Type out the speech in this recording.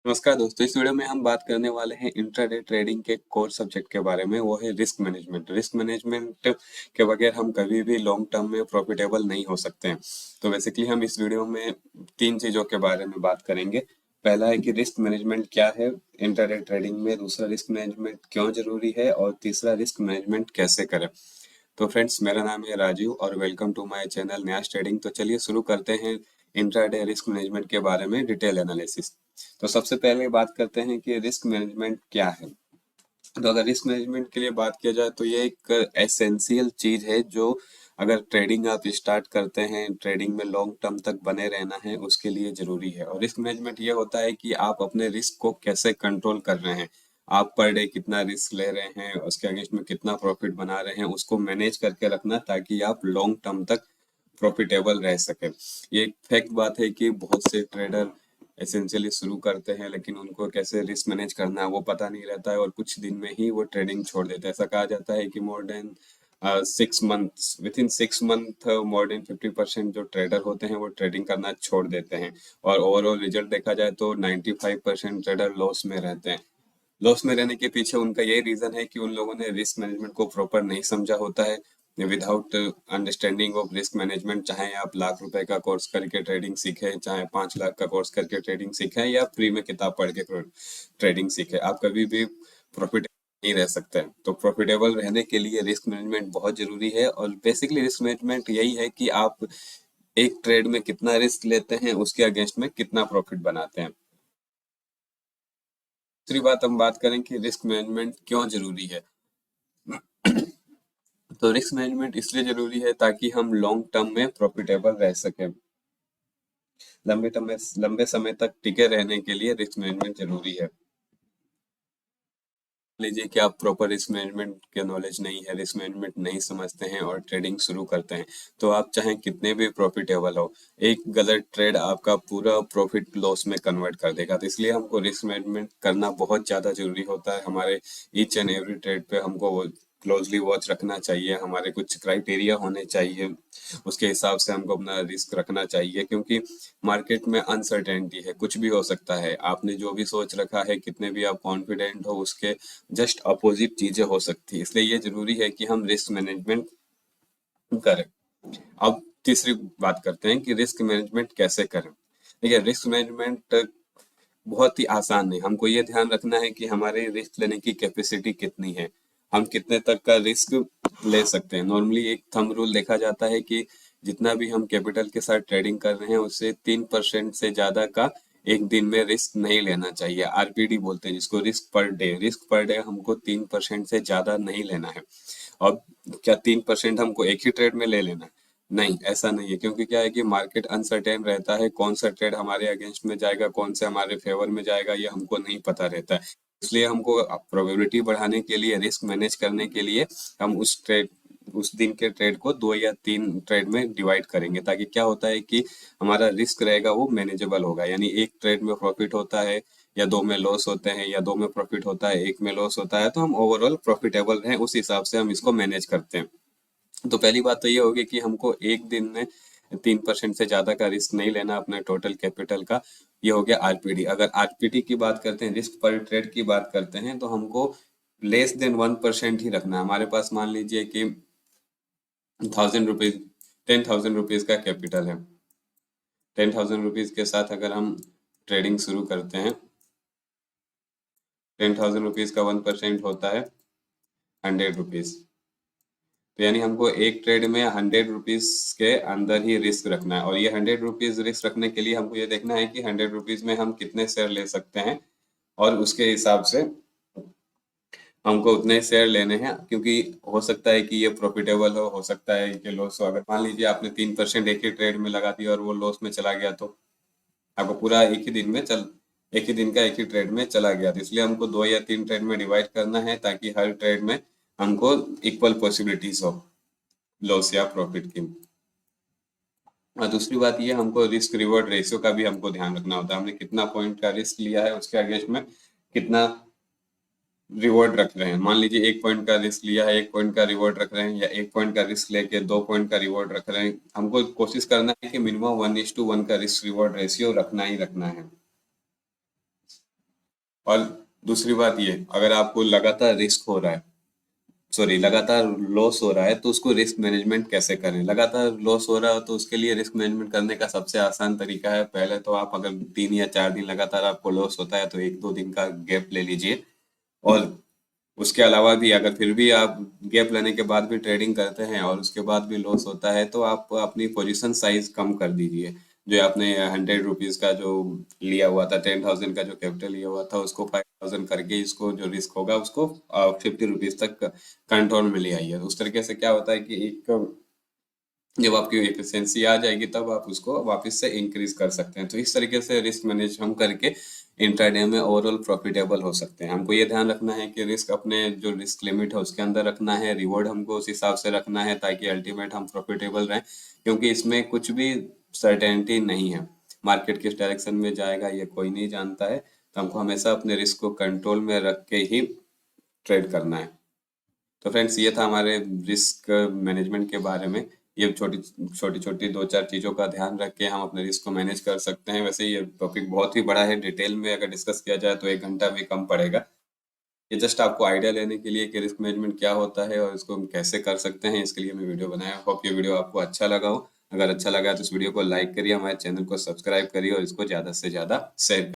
नमस्कार दोस्तों, इस वीडियो में हम बात करने वाले हैं इंट्राडे ट्रेडिंग के कोर सब्जेक्ट के बारे में। वो है रिस्क मैनेजमेंट। रिस्क मैनेजमेंट के बगैर हम कभी भी लॉन्ग टर्म में प्रॉफिटेबल नहीं हो सकते हैं। तो बेसिकली हम इस वीडियो में तीन चीजों के बारे में बात करेंगे। पहला है कि रिस्क मैनेजमेंट क्या है इंट्राडे ट्रेडिंग में, दूसरा रिस्क मैनेजमेंट क्यों जरूरी है और तीसरा रिस्क मैनेजमेंट कैसे करें। तो फ्रेंड्स, मेरा नाम है राजीव और वेलकम टू माय चैनल न्यास ट्रेडिंग। तो चलिए शुरू करते हैं इंट्राडे रिस्क मैनेजमेंट के बारे में डिटेल एनालिसिस। तो सबसे पहले बात करते हैं कि रिस्क मैनेजमेंट क्या है। तो अगर रिस्क मैनेजमेंट के लिए बात किया जाए तो ये एक एसेंशियल चीज है जो अगर ट्रेडिंग आप स्टार्ट करते हैं, ट्रेडिंग में लॉन्ग टर्म तक बने रहना है, उसके लिए जरूरी है। और रिस्क मैनेजमेंट ये होता है कि आप अपने रिस्क को कैसे कंट्रोल कर रहे हैं, आप पर डे कितना रिस्क ले रहे हैं, उसके अगेंस्ट में कितना प्रॉफिट बना रहे हैं, उसको मैनेज करके रखना ताकि आप लॉन्ग टर्म तक प्रॉफिटेबल रह सके। ये एक फैक्ट बात है कि बहुत से ट्रेडर एसेंशियली शुरू करते हैं लेकिन उनको कैसे रिस्क मैनेज करना है वो पता नहीं रहता है और कुछ दिन में ही वो ट्रेडिंग छोड़ देते हैं। ऐसा कहा जाता है कि more than 6 months, with in 6 month more than 50% जो ट्रेडर होते हैं वो ट्रेडिंग करना छोड़ देते हैं। और ओवरऑल रिजल्ट देखा जाए तो 95% ट्रेडर लॉस में रहते हैं। लॉस में रहने के पीछे उनका यही रीजन है कि उन लोगों ने रिस्क मैनेजमेंट को प्रॉपर नहीं समझा होता है। Without understanding of risk management, चाहे आप लाख रुपए का कोर्स करके ट्रेडिंग सीखे, चाहे 5 लाख का कोर्स करके ट्रेडिंग सीखे या फ्री में किताब पढ़ के ट्रेडिंग सीखे, आप कभी भी प्रॉफिट नहीं रह सकते हैं। तो प्रॉफिटेबल रहने के लिए रिस्क मैनेजमेंट बहुत जरूरी है। और बेसिकली रिस्क मैनेजमेंट यही है कि आप एक ट्रेड में कितना रिस्क लेते हैं, उसके अगेंस्ट में कितना प्रॉफिट बनाते हैं। दूसरी बात हम बात करें कि रिस्क मैनेजमेंट क्यों जरूरी है। तो रिस्क मैनेजमेंट इसलिए जरूरी है ताकि हम लॉन्ग टर्म में प्रॉफिटेबल रह सकें। लंबे समय तक टिके रहने के लिए रिस्क मैनेजमेंट जरूरी है। लीजिए कि आप प्रॉपर रिस्क मैनेजमेंट के नॉलेज नहीं है, रिस्क मैनेजमेंट नहीं समझते हैं और ट्रेडिंग शुरू करते हैं, तो आप चाहे कितने भी प्रॉफिटेबल हो, एक गलत ट्रेड आपका पूरा प्रॉफिट लॉस में कन्वर्ट कर देगा। तो इसलिए हमको रिस्क मैनेजमेंट करना बहुत ज्यादा जरूरी होता है। हमारे ईच एंड एवरी ट्रेड पे हमको क्लोजली वॉच रखना चाहिए, हमारे कुछ क्राइटेरिया होने चाहिए, उसके हिसाब से हमको अपना रिस्क रखना चाहिए। क्योंकि मार्केट में अनसर्टेनिटी है, कुछ भी हो सकता है। आपने जो भी सोच रखा है, कितने भी आप कॉन्फिडेंट हो, उसके जस्ट अपोजिट चीजें हो सकती है। इसलिए ये जरूरी है कि हम रिस्क मैनेजमेंट करें। अब तीसरी बात करते हैं कि रिस्क मैनेजमेंट कैसे करें। देखिए, रिस्क मैनेजमेंट बहुत ही आसान है। हमको ये ध्यान रखना है कि हमारे रिस्क लेने की कैपेसिटी कितनी है, हम कितने तक का रिस्क ले सकते हैं। नॉर्मली एक थंब रूल देखा जाता है कि जितना भी हम कैपिटल के साथ ट्रेडिंग कर रहे हैं उससे 3% से ज्यादा का एक दिन में रिस्क नहीं लेना चाहिए। आरपीडी बोलते हैं जिसको, risk per day. Risk per day हमको 3% से ज्यादा नहीं लेना है। और क्या 3% हमको एक ही ट्रेड में ले लेना है? नहीं, ऐसा नहीं है। क्योंकि क्या है कि मार्केट अनसर्टेन रहता है, कौन सा ट्रेड हमारे अगेंस्ट में जाएगा, कौन सा हमारे फेवर में जाएगा, ये हमको नहीं पता रहता है। इसलिए हमको प्रोबेबिलिटी बढ़ाने के लिए, रिस्क मैनेज करने के लिए, हम उस दिन के ट्रेड को 2 या 3 ट्रेड में डिवाइड करेंगे, ताकि क्या होता है कि हमारा रिस्क रहेगा वो मैनेजेबल होगा। यानी एक ट्रेड में प्रॉफिट होता है या दो में लॉस होते हैं, या दो में प्रॉफिट होता है एक में लॉस होता है, तो हम ओवरऑल प्रॉफिटेबल रहें उस हिसाब से हम इसको मैनेज करते हैं। तो पहली बात तो ये होगी कि हमको एक दिन में 3% से ज्यादा का रिस्क नहीं लेना अपने टोटल कैपिटल का। ये हो गया आरपीडी। अगर आरपीडी की बात करते हैं, रिस्क पर ट्रेड की बात करते हैं, तो हमको लेस देन 1% ही रखना है। हमारे पास मान लीजिए कि 1000 रुपीज, 10,000 रुपीज का कैपिटल है। 10,000 रुपीज के साथ अगर हम ट्रेडिंग शुरू करते हैं, 10,000 रुपीज का 1% होता है 100 रुपीज। तो यानी हमको एक ट्रेड में 100 रुपीज के अंदर ही रिस्क रखना है। और ये 100 रुपीज रिस्क रखने के लिए हमको ये देखना है कि 100 रुपीज में हम कितने शेयर ले सकते हैं, और उसके हिसाब से हमको उतने शेयर लेने हैं। क्योंकि हो सकता है कि ये प्रॉफिटेबल हो सकता है कि लॉस हो। अगर मान लीजिए आपने 3% एक ही ट्रेड में लगा दिया और वो लॉस में चला गया, तो आपको पूरा एक ही दिन का एक ही ट्रेड में चला गया। तो इसलिए हमको 2 या 3 ट्रेड में डिवाइड करना है, ताकि हर ट्रेड में हमको इक्वल पॉसिबिलिटीज हो लॉस या प्रॉफिट की। और दूसरी बात ये, हमको रिस्क रिवॉर्ड रेशियो का भी हमको ध्यान रखना होता है। हमने कितना पॉइंट का रिस्क लिया है, उसके अगेंस्ट में कितना रिवॉर्ड रख रहे हैं। मान लीजिए 1 पॉइंट का रिस्क लिया है, 1 पॉइंट का रिवॉर्ड रख रहे हैं, या 1 पॉइंट का रिस्क लेके 2 पॉइंट का रिवॉर्ड रख रहे हैं। हमको कोशिश करना है कि मिनिमम 1:1 का रिस्क रिवॉर्ड रेशियो रखना ही रखना है। और दूसरी बात ये, अगर आपको लगातार रिस्क हो रहा है, सॉरी लगातार लॉस हो रहा है, तो उसको रिस्क मैनेजमेंट कैसे करें। लगातार लॉस हो रहा हो तो उसके लिए रिस्क मैनेजमेंट करने का सबसे आसान तरीका है, पहले तो आप अगर 3 या 4 दिन लगातार आपको लॉस होता है तो 1-2 दिन का गैप ले लीजिए। और उसके अलावा भी अगर फिर भी आप गैप लेने के बाद भी ट्रेडिंग करते हैं और उसके बाद भी लॉस होता है तो आप अपनी पोजीशन साइज कम कर दीजिए। जो आपने 100 रुपीज का जो लिया हुआ था, 10,000 का जो कैपिटल लिया हुआ था, उसको 5,000 करके इसको जो रिस्क होगा उसको 50 रुपीज तक कंट्रोल में ले आइए। उस तरीके से क्या होता है कि एक जब आपकी एफिशिएंसी आ जाएगी तब आप उसको वापस से इंक्रीज कर सकते हैं। तो इस तरीके से रिस्क मैनेज हम करके इंट्राडे में ओवरऑल प्रॉफिटेबल हो सकते हैं। हमको ये ध्यान रखना है कि रिस्क अपने जो रिस्क लिमिट है उसके अंदर रखना है, रिवॉर्ड हमको उस हिसाब से रखना है ताकि अल्टीमेट हम प्रॉफिटेबल रहें, क्योंकि इसमें कुछ भी सर्टेनिटी नहीं है। मार्केट किस डायरेक्शन में जाएगा ये कोई नहीं जानता है, तो हमको हमेशा अपने रिस्क को कंट्रोल में रख के ही ट्रेड करना है। तो फ्रेंड्स ये था हमारे रिस्क मैनेजमेंट के बारे में। ये छोटी छोटी छोटी 2-4 चीज़ों का ध्यान रख के हम अपने रिस्क को मैनेज कर सकते हैं। वैसे ये टॉपिक बहुत ही बड़ा है, डिटेल में अगर डिस्कस किया जाए तो 1 घंटा भी कम पड़ेगा। ये जस्ट आपको आइडिया लेने के लिए कि रिस्क मैनेजमेंट क्या होता है और इसको हम कैसे कर सकते हैं, इसके लिए मैं वीडियो बनाया। होप ये वीडियो आपको अच्छा लगा हो। अगर अच्छा लगा तो इस वीडियो को लाइक करिए, हमारे चैनल को सब्सक्राइब करिए और इसको ज़्यादा से ज़्यादा शेयर